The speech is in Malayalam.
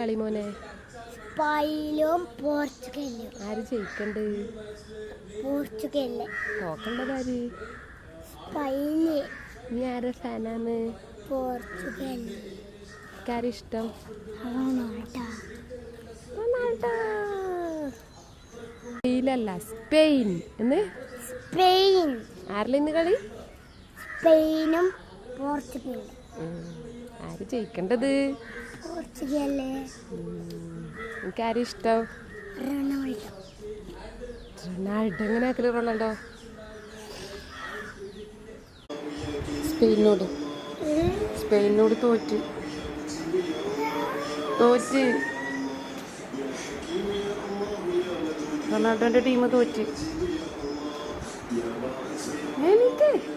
കളി മോനെ? സ്പെയിനും പോർച്ചുഗലും. ആര് ജയിക്കണ്ട്? പോർച്ചുഗല്. നോക്കണ്ടതാര്? സ്പെയിന്. നീ ആരെ ഫാനാണ്? പോർച്ചുഗല്. ആരിഷ്ടം? റൊണാൾഡോ. സ്പെയിനല്ല, സ്പെയിൻ. എന്ന് സ്പെയിൻ. ആരിലിന്ന് കളി? സ്പെയിനും പോർച്ചുഗലും. ആര് ജയിക്കേണ്ടത്? പോർച്ചുഗല്. എനിക്ക് ആരും ഇഷ്ടം? റൊണാൾഡോ. റൊണാൾഡോ. എങ്ങനെ ആക്കല് റൊണാൾഡോ? സ്പെയിനോട് തോറ്റ്. റൊണാൾഡോന്റെ ടീം തോറ്റ്. എനിക്ക്